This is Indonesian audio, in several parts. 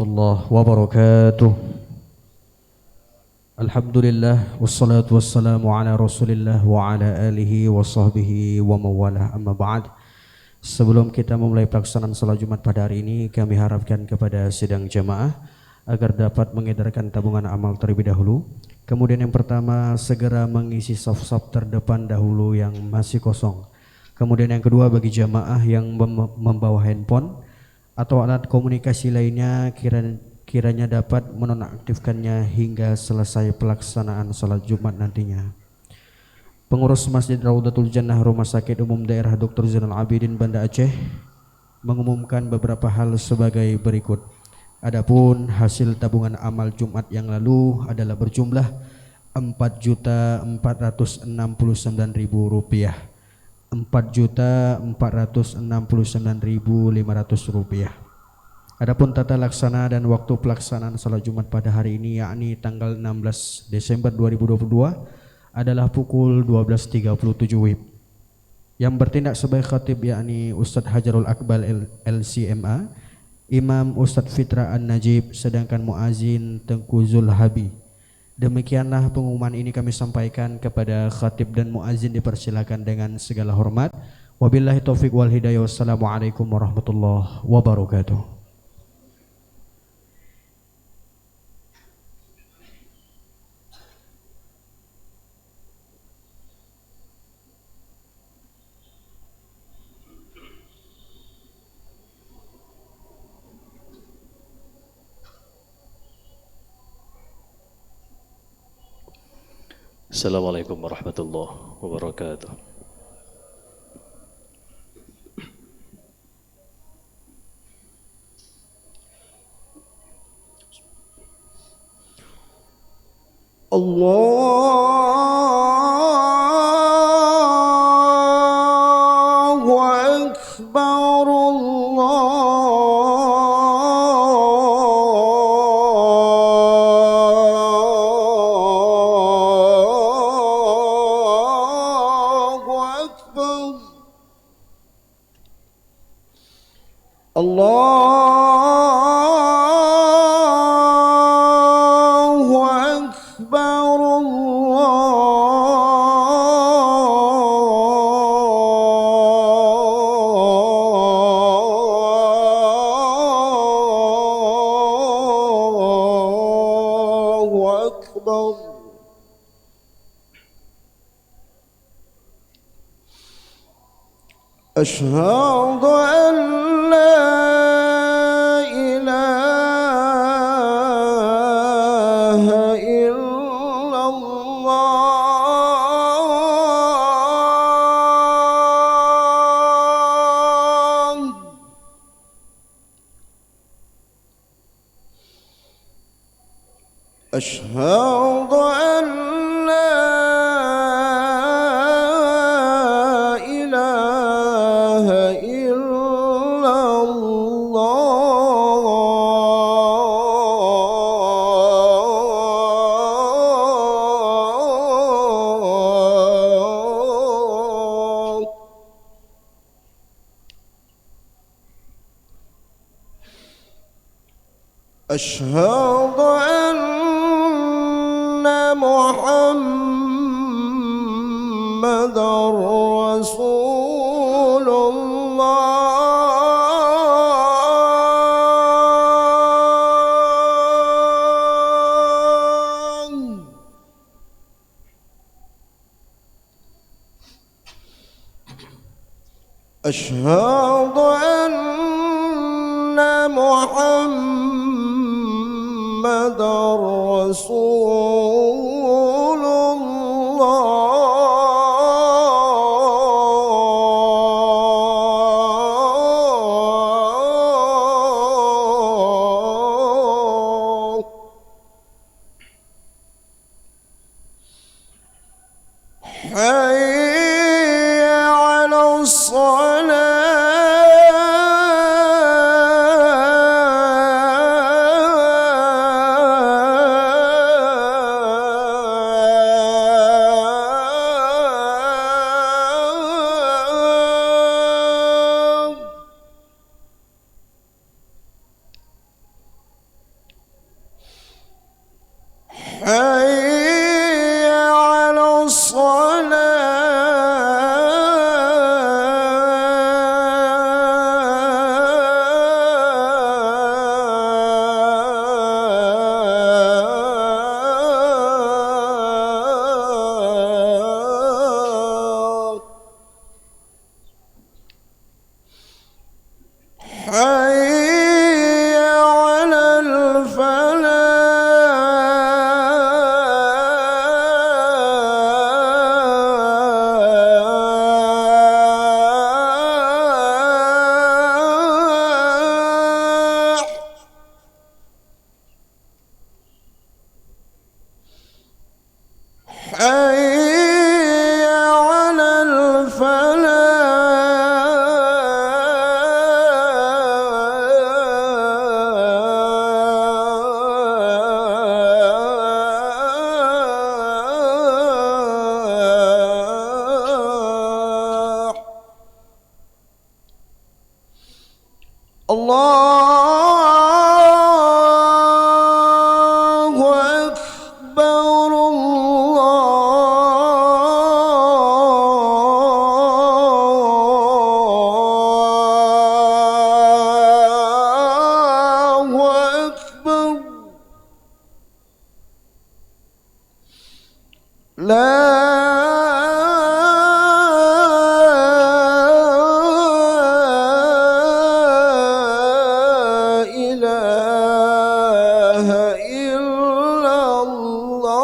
warahmatullahi wabarakatuh. Alhamdulillah wassalatu wassalamu ala Rasulillah wa ala alihi wa sahbihi wa mawalah, amma ba'd. Sebelum kita memulai pelaksanaan salat Jumat pada hari ini, kami harapkan kepada sidang jamaah agar dapat mengedarkan tabungan amal terlebih dahulu. Kemudian yang pertama, segera mengisi saf-saf terdepan dahulu yang masih kosong. Kemudian yang kedua, bagi jamaah yang membawa handphone atau alat komunikasi lainnya, kiranya dapat menonaktifkannya hingga selesai pelaksanaan salat Jumat nantinya. Pengurus Masjid Raudatul Jannah Rumah Sakit Umum Daerah Dr. Zainal Abidin Banda Aceh mengumumkan beberapa hal sebagai berikut. Adapun hasil tabungan amal Jumat yang lalu adalah berjumlah Rp4.469.000, Rp4.469.500. Adapun tata laksana dan waktu pelaksanaan salat Jumat pada hari ini, yakni tanggal 16 Desember 2022 adalah pukul 12.37 WIB. Yang bertindak sebagai khatib yakni Ustadz Hajarul Akbal LCMA, Imam Ustadz Fitra An-Najib, sedangkan muazin Tengku Zulhabi. Demikianlah pengumuman ini kami sampaikan kepada khatib dan muazin, dipersilakan dengan segala hormat. Wabillahi taufiq wal hidayah. Wassalamualaikum warahmatullahi wabarakatuh. Assalamualaikum warahmatullahi wabarakatuh. Allahu Akbar, Allahu Akbar, Allahu Akbar, Allahu Akbar. Asyhadu an la ilaha illallah. Asyhadu an la ilaha illallah. Asyhadu anna Muhammadar Rasulullah. Asyhadu anna Muhammadar Rasulullah. Hayya 'alas salah. حي على الصلاة حي على الفلاح حي على الفلاح الله أكبر الله أكبر لا إله إلا الله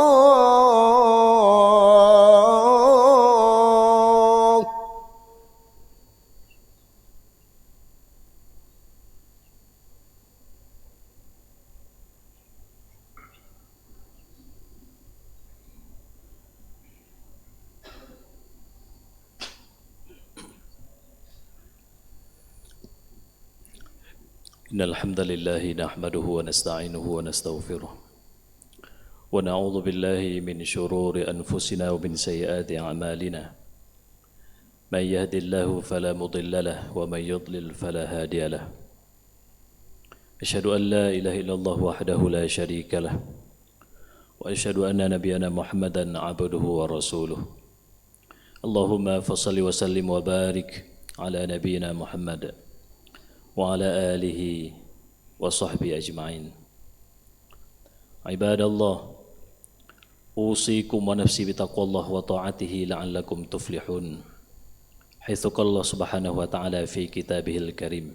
إن الحمد لله نحمده ونستعينه ونستغفره ونعوذ بالله من شرور أنفسنا ومن سيئات أعمالنا من يهد الله فلا مضل له ومن يضلل فلا هادي له أشهد أن لا إله إلا الله وحده لا شريك له وأشهد أن نبينا محمدا عبده ورسوله اللهم فصل وسلم وبارك على نبينا محمد وعلى آله وصحبه أجمعين عباد الله أوصيكم ونفسي بتقوى الله وطاعته لعلكم تفلحون حيث قال الله سبحانه وتعالى في كتابه الكريم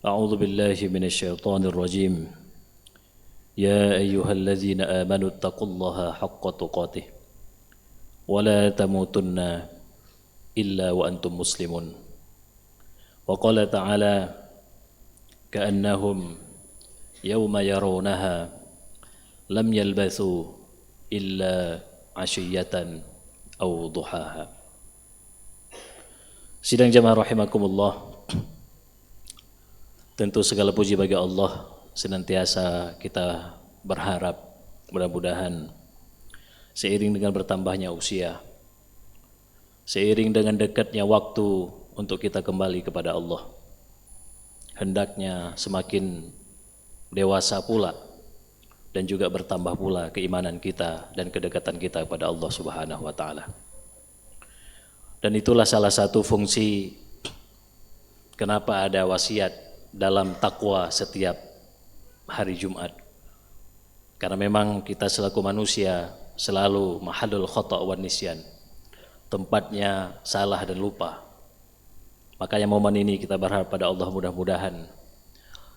أعوذ بالله من الشيطان الرجيم يا أيها الذين آمنوا اتقوا الله حق تقاته ولا تموتن إلا وأنتم مسلمون وقال تعالى كأنهم يوم يرونها لم يلبثوا إلا عشية أو ضحاها. Sidang jamaah rahimakumullah, tentu segala puji bagi Allah. Senantiasa kita berharap mudah-mudahan seiring dengan bertambahnya usia, seiring dengan dekatnya waktu untuk kita kembali kepada Allah, hendaknya semakin dewasa pula dan juga bertambah pula keimanan kita dan kedekatan kita kepada Allah Subhanahu wa taala. Dan itulah salah satu fungsi kenapa ada wasiat dalam takwa setiap hari Jumat. Karena memang kita selaku manusia selalu mahallul khata' wan nisyan, tempatnya salah dan lupa. Makanya momen ini kita berharap pada Allah mudah-mudahan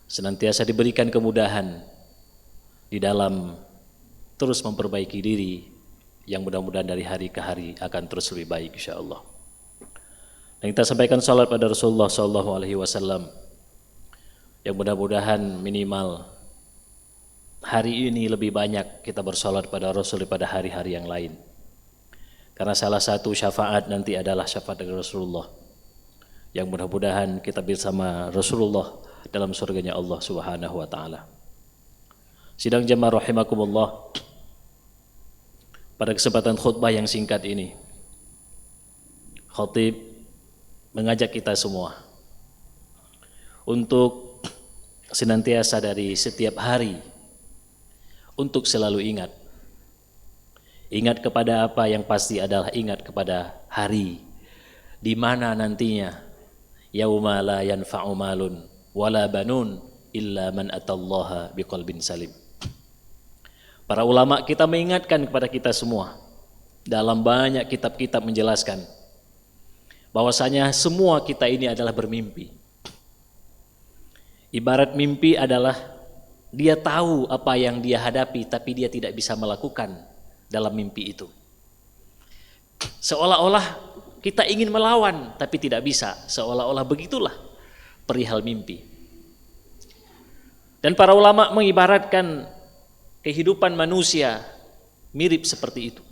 senantiasa diberikan kemudahan di dalam terus memperbaiki diri, yang mudah-mudahan dari hari ke hari akan terus lebih baik insyaallah. Dan kita sampaikan salat pada Rasulullah SAW, yang mudah-mudahan minimal hari ini lebih banyak kita bersalat pada Rasul daripada hari-hari yang lain. Karena salah satu syafaat nanti adalah syafaat dari Rasulullah, yang mudah-mudahan kita bersama Rasulullah dalam surganya Allah Subhanahu wa taala. Sidang jamaah rahimakumullah, pada kesempatan khutbah yang singkat ini, khatib mengajak kita semua untuk senantiasa dari setiap hari untuk selalu ingat Ingat kepada apa? Yang pasti adalah ingat kepada hari di mana nantinya yauma la yanfa'u malun wala banun illa man atallaha biqalbin salim. Para ulama kita mengingatkan kepada kita semua dalam banyak kitab-kitab menjelaskan bahwasanya semua kita ini adalah bermimpi. Ibarat mimpi adalah dia tahu apa yang dia hadapi tapi dia tidak bisa melakukan dalam mimpi itu. Seolah-olah kita ingin melawan tapi tidak bisa. Seolah-olah begitulah perihal mimpi. Dan para ulama mengibaratkan kehidupan manusia mirip seperti itu.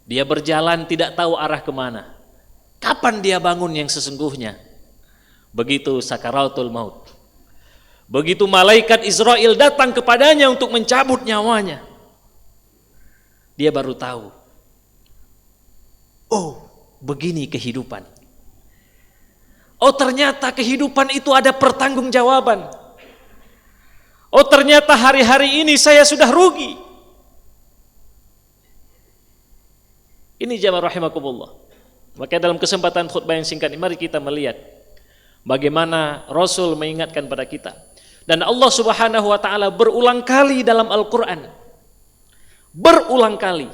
Dia berjalan tidak tahu arah kemana. Kapan dia bangun yang sesungguhnya? Begitu sakaratul maut. Begitu malaikat Israel datang kepadanya untuk mencabut nyawanya, dia baru tahu, oh begini kehidupan. Oh ternyata kehidupan itu ada pertanggungjawaban. Oh ternyata hari-hari ini saya sudah rugi. Ini jamaah rahimakumullah. Maka dalam kesempatan khutbah yang singkat ini mari kita melihat bagaimana Rasul mengingatkan pada kita. Dan Allah Subhanahu wa taala berulang kali dalam Al-Qur'an, berulang kali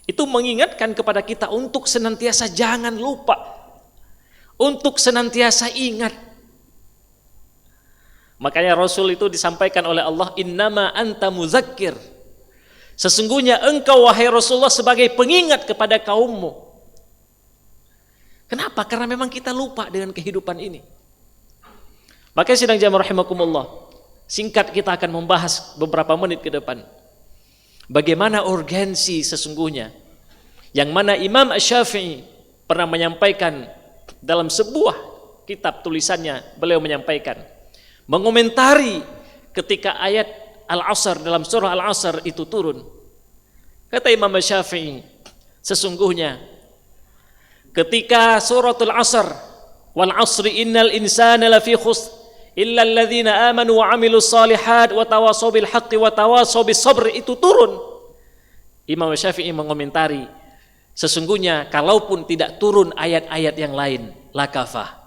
itu mengingatkan kepada kita untuk senantiasa jangan lupa, untuk senantiasa ingat. Makanya Rasul itu disampaikan oleh Allah, innama anta muzakkir, sesungguhnya engkau wahai Rasulullah sebagai pengingat kepada kaummu. Kenapa? Karena memang kita lupa dengan kehidupan ini. Makanya sidang jamaah rahimakumullah, singkat kita akan membahas beberapa menit ke depan bagaimana urgensi sesungguhnya yang mana Imam Asy-Syafi'i pernah menyampaikan dalam sebuah kitab tulisannya. Beliau menyampaikan, mengomentari ketika ayat Al-Asr dalam surah Al-Asr itu turun. Kata Imam Asy-Syafi'i, sesungguhnya ketika suratul Asr, wal asri innal insana lafi khusr illa alladhina amanu wa amilus salihat wa tawasaw bil haqqi wa tawasaw bis sabr itu turun. Imam Syafi'i mengomentari, sesungguhnya kalaupun tidak turun ayat-ayat yang lain, lakafah,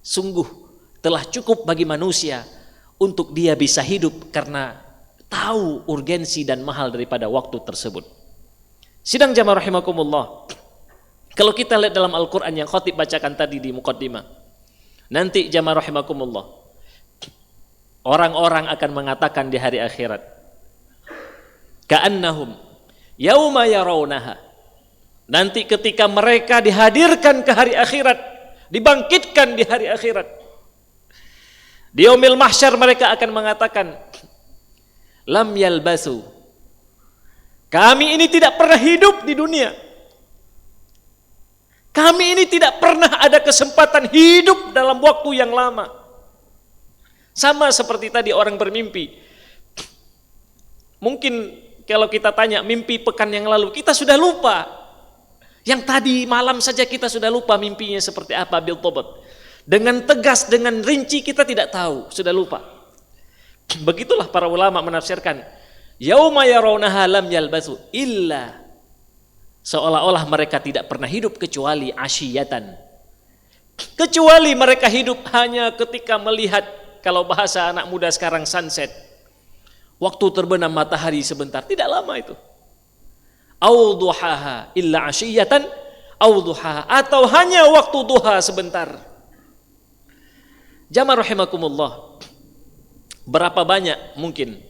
sungguh telah cukup bagi manusia untuk dia bisa hidup karena tahu urgensi dan mahal daripada waktu tersebut. Sidang jamaah rahimakumullah, kalau kita lihat dalam Al-Quran yang khatib bacakan tadi di muqaddimah, nanti jamaah rahimakumullah, orang-orang akan mengatakan di hari akhirat, ka'annahum yauma yarawnaha, nanti ketika mereka dihadirkan ke hari akhirat, dibangkitkan di hari akhirat, di yaumil mahsyar mereka akan mengatakan, lam yalbasu, kami ini tidak pernah hidup di dunia, kami ini tidak pernah ada kesempatan hidup dalam waktu yang lama. Sama seperti tadi orang bermimpi. Mungkin kalau kita tanya mimpi pekan yang lalu, kita sudah lupa. Yang tadi malam saja kita sudah lupa mimpinya seperti apa bil tobat. Dengan tegas, dengan rinci kita tidak tahu, sudah lupa. Begitulah para ulama menafsirkan, yauma yarawnaha lam yalbasu illa, seolah-olah mereka tidak pernah hidup kecuali asyiyatan, kecuali mereka hidup hanya ketika melihat, kalau bahasa anak muda sekarang, sunset, waktu terbenam matahari sebentar, tidak lama itu. Au duhaha illa asyiyatan au duhaha, atau hanya waktu duha sebentar. Jamaah rahimakumullah, berapa banyak mungkin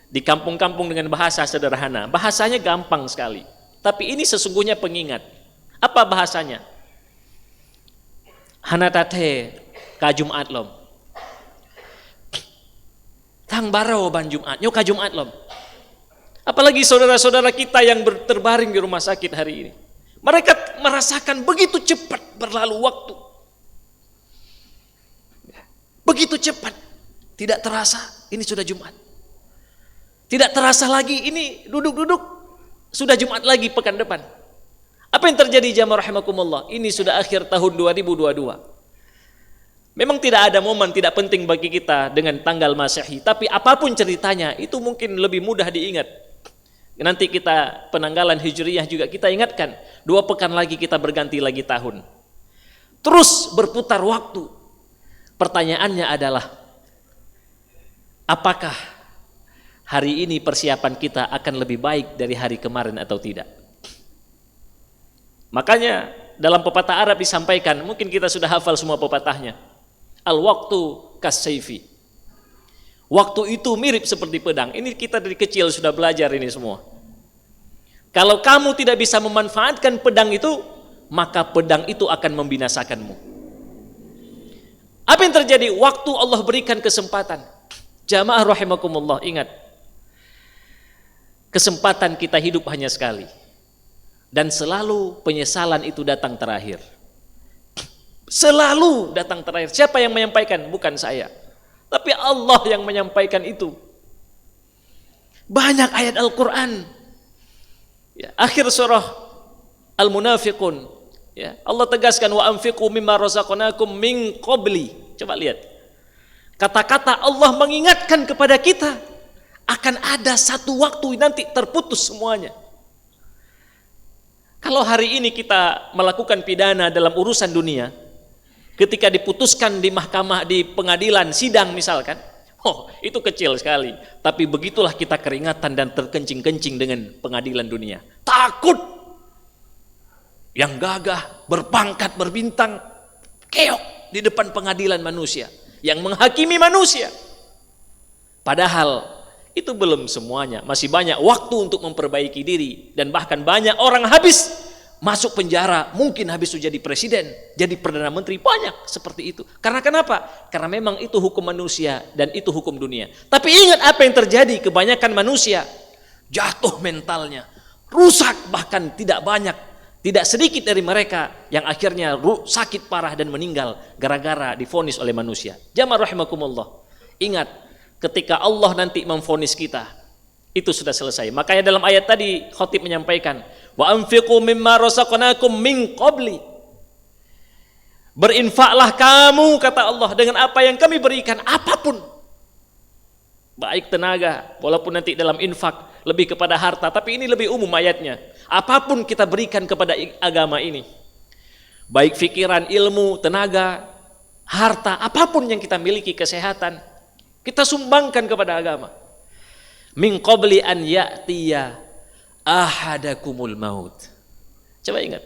di kampung-kampung dengan bahasa sederhana, bahasanya gampang sekali, tapi ini sesungguhnya pengingat. Apa bahasanya? Hanatate ka Jumat lom, tang baro ban Jumat, nyo ka Jumat lom. Apalagi saudara-saudara kita yang terbaring di rumah sakit hari ini, mereka merasakan begitu cepat berlalu waktu, begitu cepat, tidak terasa ini sudah Jumat, tidak terasa lagi ini duduk-duduk sudah Jumat lagi pekan depan. Apa yang terjadi jamaah rahimakumullah? Ini sudah akhir tahun 2022. Memang tidak ada momen tidak penting bagi kita dengan tanggal Masehi, tapi apapun ceritanya itu mungkin lebih mudah diingat Nanti kita penanggalan Hijriyah juga kita ingatkan, 2 pekan lagi kita berganti lagi tahun. Terus berputar waktu. Pertanyaannya adalah, apakah hari ini persiapan kita akan lebih baik dari hari kemarin atau tidak? Makanya dalam pepatah Arab disampaikan, mungkin kita sudah hafal semua pepatahnya. Al-waqtu kas-sayfi. Waktu itu mirip seperti pedang. Ini kita dari kecil sudah belajar ini semua. Kalau kamu tidak bisa memanfaatkan pedang itu, maka pedang itu akan membinasakanmu. Apa yang terjadi? Waktu Allah berikan kesempatan. Jamaah rahimakumullah, ingat. Kesempatan kita hidup hanya sekali. Dan selalu penyesalan itu datang terakhir. Selalu datang terakhir. Siapa yang menyampaikan? Bukan saya, tapi Allah yang menyampaikan itu. Banyak ayat Al-Quran. Ya, akhir surah Al-Munafiqun, ya, Allah tegaskan wa anfiqu mimma razaqnakum min qabli. Coba lihat. Kata-kata Allah mengingatkan kepada kita akan ada satu waktu nanti terputus semuanya. Kalau hari ini kita melakukan pidana dalam urusan dunia, ketika diputuskan di mahkamah, di pengadilan, sidang misalkan, itu kecil sekali. Tapi begitulah kita keringatan dan terkencing-kencing dengan pengadilan dunia. Takut. Yang gagah, berpangkat, berbintang, keok di depan pengadilan manusia. Yang menghakimi manusia. Padahal itu belum semuanya. Masih banyak waktu untuk memperbaiki diri. Dan bahkan banyak orang habis masuk penjara, mungkin habis itu jadi presiden, jadi perdana menteri, banyak seperti itu. Karena kenapa? Karena memang itu hukum manusia dan itu hukum dunia. Tapi ingat apa yang terjadi, kebanyakan manusia jatuh mentalnya, rusak, bahkan tidak sedikit dari mereka yang akhirnya sakit parah dan meninggal gara-gara divonis oleh manusia. Jamaah rahimakumullah, ingat, ketika Allah nanti memvonis kita, itu sudah selesai. Makanya dalam ayat tadi khatib menyampaikan, wa anfiqu mimma razaqnakum min qabli. Berinfaklah kamu, kata Allah, dengan apa yang kami berikan, apapun. Baik tenaga, walaupun nanti dalam infak lebih kepada harta, tapi ini lebih umum ayatnya. Apapun kita berikan kepada agama ini. Baik pikiran, ilmu, tenaga, harta, apapun yang kita miliki, kesehatan, kita sumbangkan kepada agama. Min qabli an ya'tiya ahadakumul maut. Coba ingat.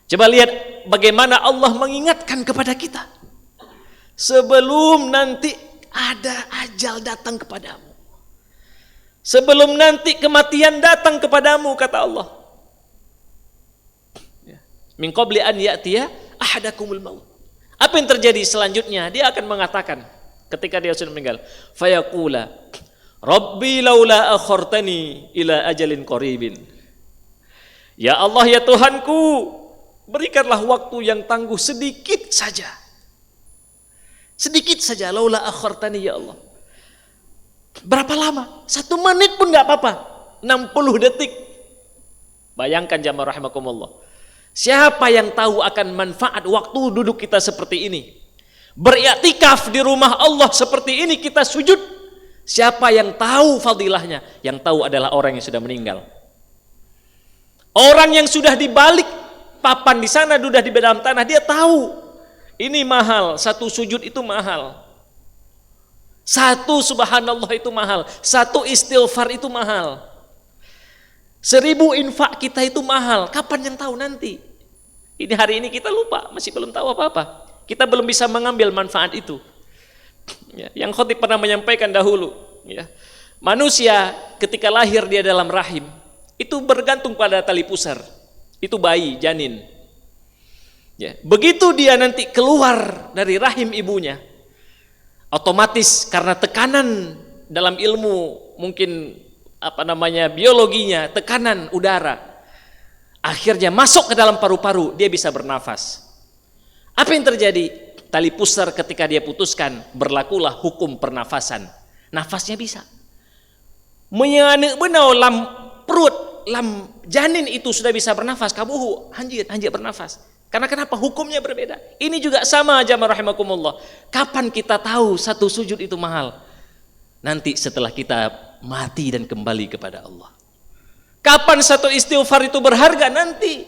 Coba lihat bagaimana Allah mengingatkan kepada kita. Sebelum nanti ada ajal datang kepadamu. Sebelum nanti kematian datang kepadamu, kata Allah. Min qabli an ya'tiya ahadakumul maut. Apa yang terjadi selanjutnya? Dia akan mengatakan ketika dia sudah meninggal, fayaqula Rabbi laula akhartani ila ajalin qaribin. Ya Allah, ya Tuhanku, berikanlah waktu yang tangguh sedikit saja. Sedikit saja, laula akhartani ya Allah. Berapa lama? 1 menit pun enggak apa-apa. 60 detik. Bayangkan jamaah rahimakumullah. Siapa yang tahu akan manfaat waktu duduk kita seperti ini? Beriktikaf di rumah Allah seperti ini, kita sujud. Siapa yang tahu fadilahnya? Yang tahu adalah orang yang sudah meninggal. Orang yang sudah dibalik papan di sana, sudah di dalam tanah, dia tahu ini mahal, 1 sujud itu mahal, 1 subhanallah itu mahal, 1 istighfar itu mahal, 1000 infak kita itu mahal. Kapan yang tahu nanti? Ini hari ini kita lupa, masih belum tahu apa-apa. Kita belum bisa mengambil manfaat itu. Ya, yang khatib pernah menyampaikan dahulu, ya, manusia ketika lahir dia dalam rahim itu bergantung pada tali pusar, itu bayi, janin. Ya, begitu dia nanti keluar dari rahim ibunya, otomatis karena tekanan dalam ilmu mungkin biologinya, tekanan udara, akhirnya masuk ke dalam paru-paru, dia bisa bernafas. Apa yang terjadi? Tali pusar ketika dia putuskan, berlakulah hukum pernafasan. Nafasnya bisa. Menyane benau lam perut, lam janin itu sudah bisa bernafas, kabuhu hanjit bernafas. Karena kenapa? Hukumnya berbeda. Ini juga sama, jamaah rahimakumullah. Kapan kita tahu 1 sujud itu mahal? Nanti setelah kita mati dan kembali kepada Allah. Kapan satu istighfar itu berharga? Nanti.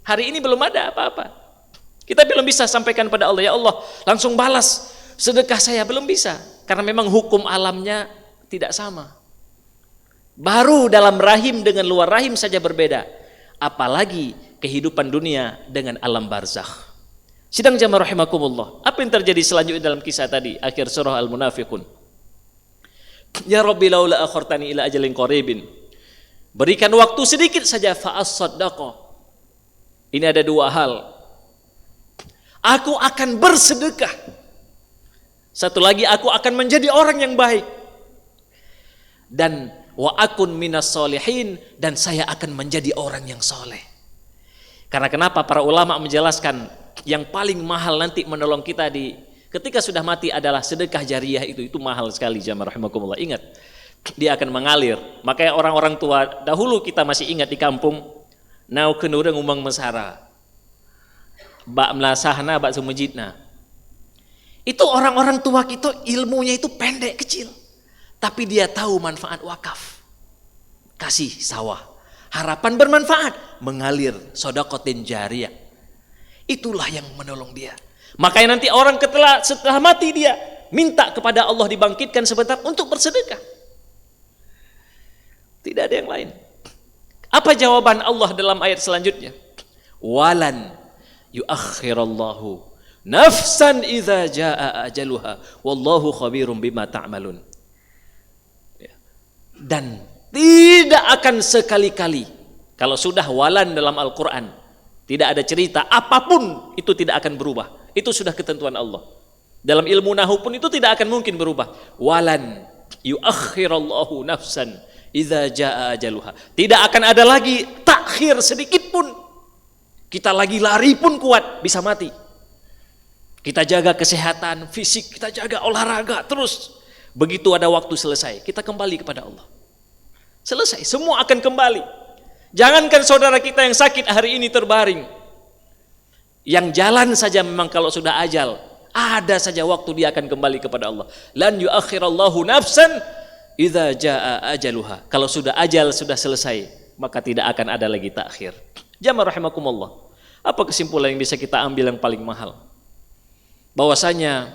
Hari ini belum ada apa-apa. Kita belum bisa sampaikan pada Allah, ya Allah, langsung balas sedekah saya, belum bisa. Karena memang hukum alamnya tidak sama. Baru dalam rahim dengan luar rahim saja berbeda. Apalagi kehidupan dunia dengan alam barzakh. Sidang jamaah rahimakumullah. Apa yang terjadi selanjutnya dalam kisah tadi, akhir surah Al-Munafiqun? Ya Rabbi laula akhartani ila ajalin qaribin. Berikan waktu sedikit saja fa'as-saddaqah. Ini ada dua hal. Aku akan bersedekah. Satu lagi, aku akan menjadi orang yang baik. Dan wa akun minas solihin, dan saya akan menjadi orang yang soleh. Karena kenapa? Para ulama menjelaskan yang paling mahal nanti menolong kita ketika sudah mati adalah sedekah jariyah. Itu mahal sekali jamaah rahimakumullah. Ingat, dia akan mengalir. Makanya orang-orang tua dahulu kita masih ingat di kampung, nau kenureng umang mesara, bak melasahna bak sumujidna. Itu orang-orang tua kita ilmunya itu pendek kecil, tapi dia tahu manfaat wakaf, kasih sawah, harapan bermanfaat, mengalir, sedekahtin jariyah. Itulah yang menolong dia. Makanya nanti orang setelah mati dia minta kepada Allah dibangkitkan sebentar untuk bersedekah. Tidak ada yang lain. Apa jawaban Allah dalam ayat selanjutnya? Walan yuakhirallahu nafsan idza jaa ajaluha wallahu khabirum bima ta'malun. Dan tidak akan sekali-kali, kalau sudah walan dalam Al-Quran, tidak ada cerita apapun itu tidak akan berubah. Itu sudah ketentuan Allah. Dalam ilmu nahu pun itu tidak akan mungkin berubah. Walan yuakhirallahu nafsan idza jaa ajaluha. Tidak akan ada lagi takhir sedikit pun. Kita lagi lari pun kuat, bisa mati. Kita jaga kesehatan fisik, kita jaga olahraga terus. Begitu ada waktu selesai, kita kembali kepada Allah. Selesai, semua akan kembali. Jangankan saudara kita yang sakit hari ini terbaring, yang jalan saja memang kalau sudah ajal, ada saja waktu dia akan kembali kepada Allah. Lan yuakhirallahu nafsan idza jaa ajaluha. Kalau sudah ajal sudah selesai, maka tidak akan ada lagi takhir. Jamaah rahimakumullah. Apa kesimpulan yang bisa kita ambil yang paling mahal? Bahwasanya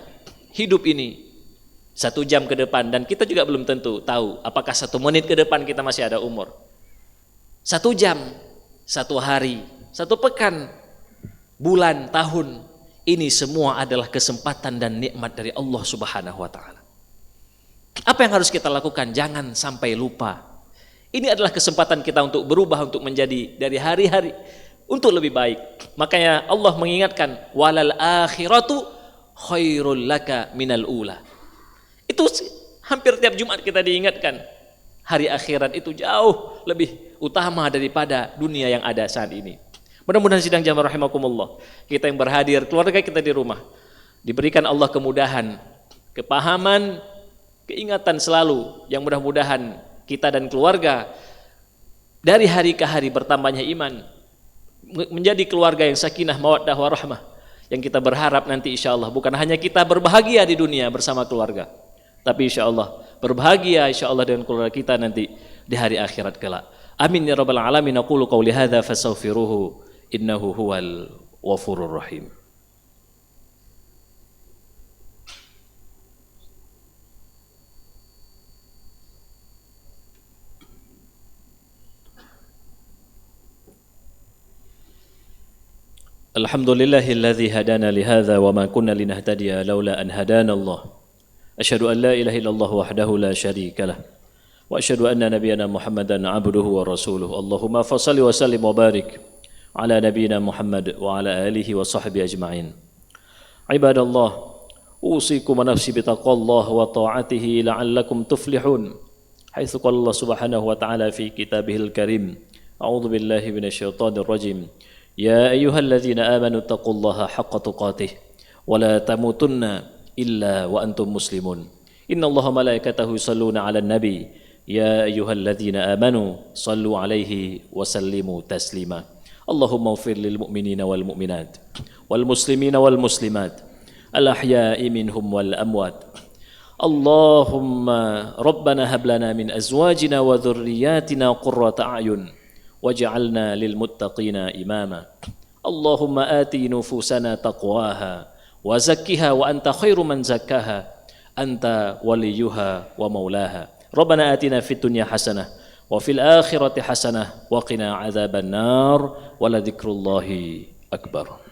hidup ini 1 jam ke depan, dan kita juga belum tentu tahu apakah 1 menit ke depan kita masih ada umur. 1 jam, 1 hari, 1 pekan, bulan, tahun, ini semua adalah kesempatan dan nikmat dari Allah Subhanahu wa Ta'ala. Apa yang harus kita lakukan? Jangan sampai lupa. Ini adalah kesempatan kita untuk berubah, untuk menjadi dari hari-hari untuk lebih baik. Makanya Allah mengingatkan, walal akhiratu khairul laka minal ula. Itu hampir tiap Jumat kita diingatkan. Hari akhirat itu jauh lebih utama daripada dunia yang ada saat ini. Mudah-mudahan sidang jamaah rahimakumullah, kita yang berhadir, keluarga kita di rumah, diberikan Allah kemudahan, kepahaman, keingatan selalu, yang mudah-mudahan kita dan keluarga dari hari ke hari bertambahnya iman, menjadi keluarga yang sakinah, mawaddah, warahmah, yang kita berharap nanti insya Allah bukan hanya kita berbahagia di dunia bersama keluarga, tapi insya Allah berbahagia insya Allah dengan keluarga kita nanti di hari akhirat kelak. Amin ya rabbal alamin. Aqulu qawli hadza fastaghfiruhu innahu huwal ghafurur rahim. Alhamdulillahilladzi hadana li hadza wa ma kunna linahtadiya laula an hadana Allah. Asyhadu an la ilaha illallah wahdahu la syarika lah. Wa asyhadu anna nabiyyana Muhammadan abduhu wa rasuluhu. Allahumma fashalli wa sallim wa barik ala nabiyyina Muhammad wa ala alihi wa sahbihi ajma'in. Ibadallah, usikum wa nafsi bitaqwallahi wa ta'atihi la'allakum tuflihun. Haitsu qala Allah subhanahu wa ta'ala fi kitabihil karim. A'udzu billahi minasyaitonir rajim. Ya ayyuhalladzina amanu taqullaha haqqa tuqatih wa la tamutunna illa wa antum muslimun. Innallaha malaikatahu yusalluna 'alan nabi. Ya ayyuhalladzina amanu sallu 'alaihi wa sallimu taslima. Allahumma ighfir lil mu'minina wal mu'minat wal muslimina wal muslimat al ahya'i minhum wal amwat. Allahumma Rabbana hab lana min azwajina wa dhurriyyatina qurrata a'yun waj'alna lil muttaqina imama. Allahumma ati nufusana taqwaha wa zakkiha wa anta khairu man zakkaha anta waliyuha wa maulaha. Rabbana atina fid dunya hasanah wa fil akhirati hasanah wa qina adzaban nar wa la dzikrullahi akbar.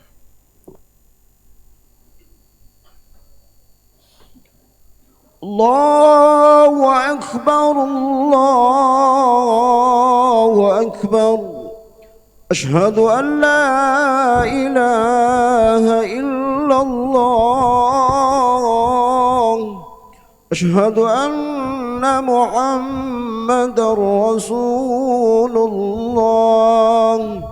Allahu akbar, Allahu akbar. Asyhadu an la ilaha illallah. Asyhadu anna Muhammadar Rasulullah.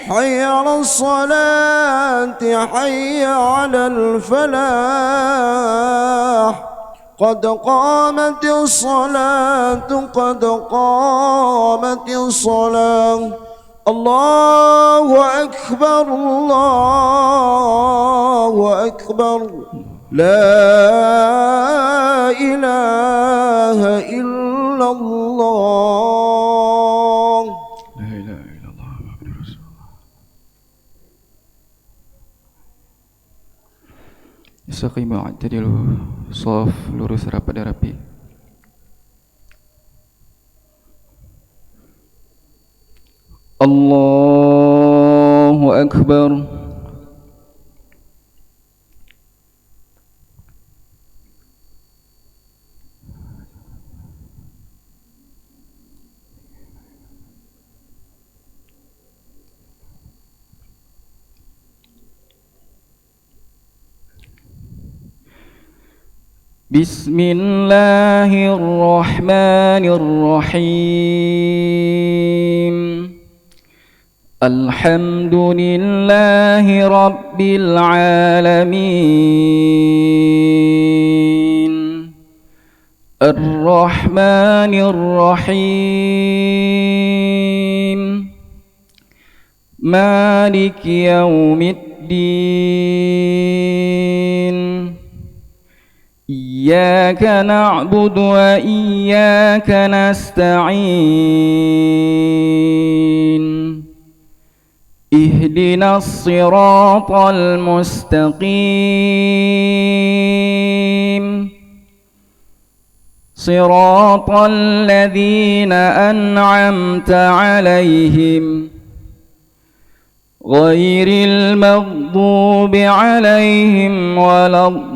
Hayya 'alas salati, hayya 'alal falah. قد قامت الصلاة قد قامت الصلاة. الله أكبر الله أكبر. لا إله إلا الله. لا إله إلا الله محمد رسول الله. Istaqimu i'tadilu, shaf lurus rapat dan rapi. Allahu akbar. Bismillahirrahmanirrahim. Alhamdulillahi rabbil alamin. Ar-Rahmanir-Rahim. Maliki yaumiddin. Iyyaka na'budu wa iyyaka nasta'in. Ihdinas siratal mustaqim. Siratal ladzina an'amta 'alaihim ghairil maghdubi 'alaihim waladdallin.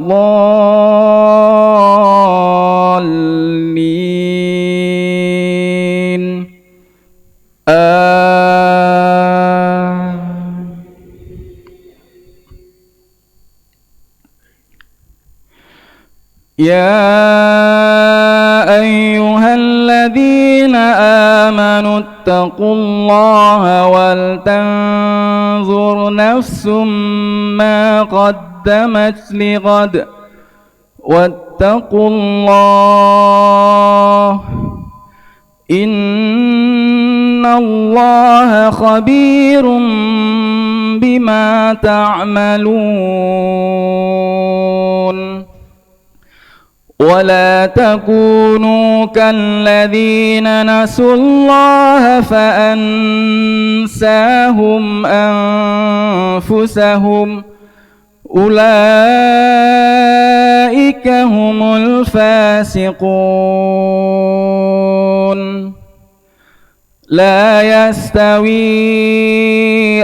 Ya ayyuhalladzina amanu ittaqullaha wal tanzur nafsum ma qaddamat lighad wattaqullaha innallaha khabirum bima ta'malun. ولا تكونوا كالذين نسوا الله فأنساهم أنفسهم أولئك هم الفاسقون. لا يستوي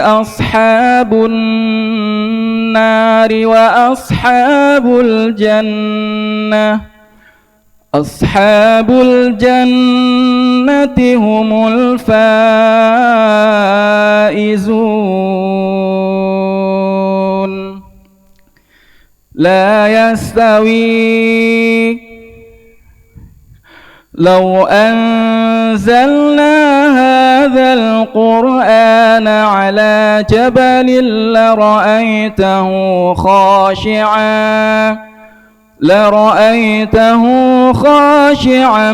أصحاب النار وأصحاب الجنة. أصحاب الجنة هم الفائزون. لا يستوي. لو أنزلنا هذا القرآن على جبل لرأيته خاشعا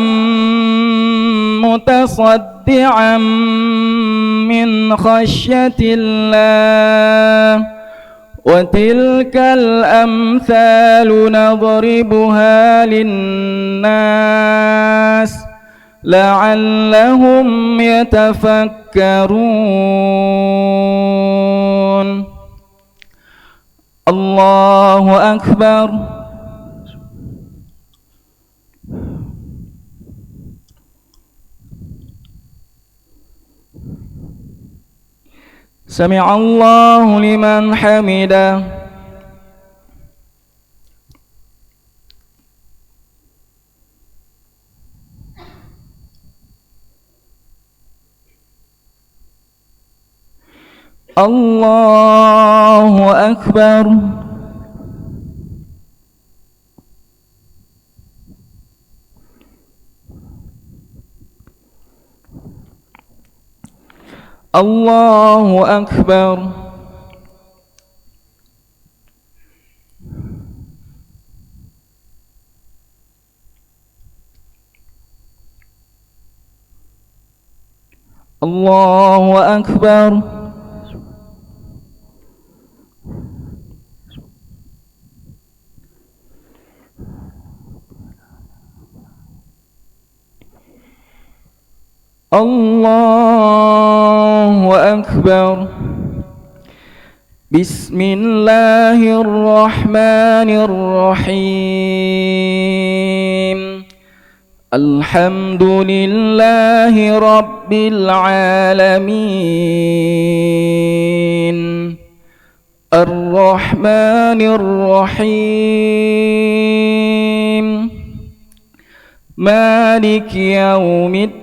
متصدعا من خشية الله. وتلك الأمثال نضربها للناس لعلهم يتفكرون. الله أكبر. سمع الله لمن حمده. الله أكبر. الله أكبر. الله أكبر. الله أكبر. بسم الله الرحمن الرحيم. الحمد لله رب العالمين. الرحمن الرحيم. مالك يوم الدين.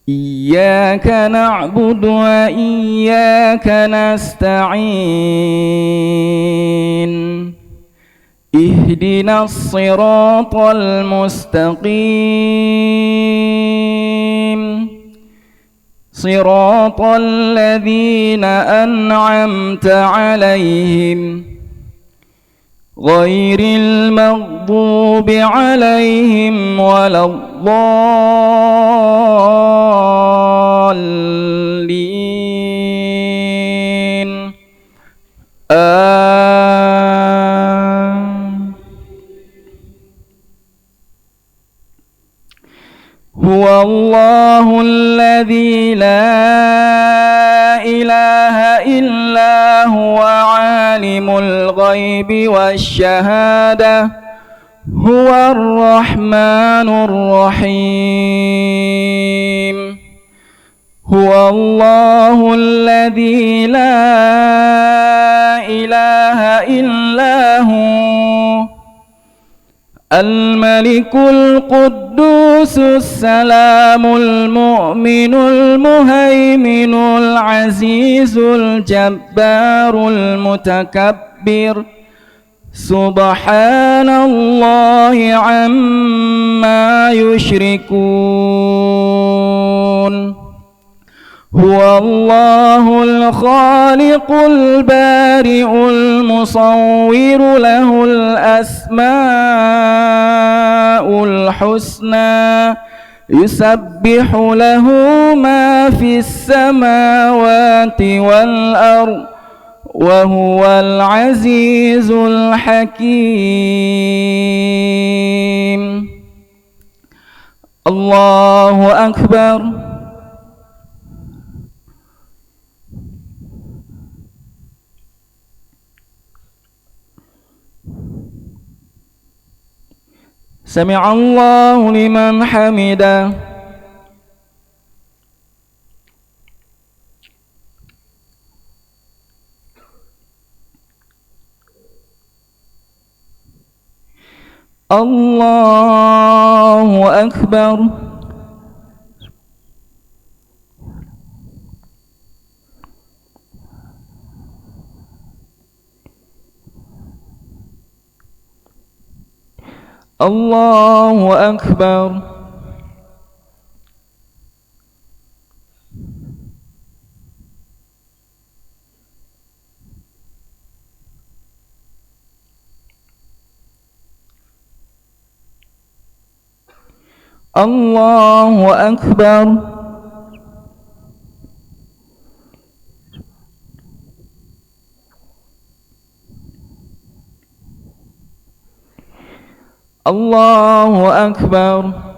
إياك نعبد وإياك نستعين. اهدنا الصراط المستقيم صراط الذين أنعمت عليهم غير المغضوب عليهم ولا الضالين. هو الله الذي لا إله إلا هو عالم الغيب والشهادة هو الرحمن الرحيم. هو الله الذي لا إله إلا هو الملك القدوس السلام المؤمن المهيمن العزيز الجبار المتكبر سبحان الله عما يشركون. هو الله الخالق البارئ المصور له الأسماء الحسنى يسبح له ما في السماوات والأرض وهو العزيز الحكيم. الله أكبر. سمع الله لمن حمده. الله أكبر. الله أكبر. الله أكبر. Allahu Akbar.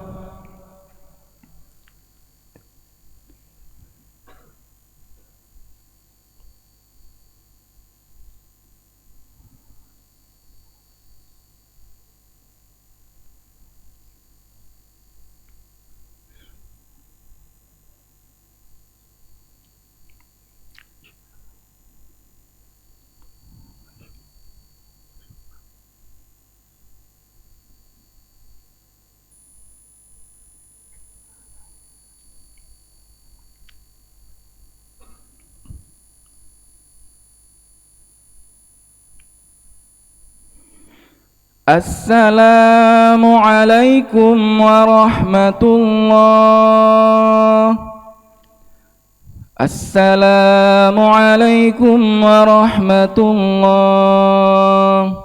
Assalamu alaikum warahmatullah. Assalamu alaikum warahmatullah.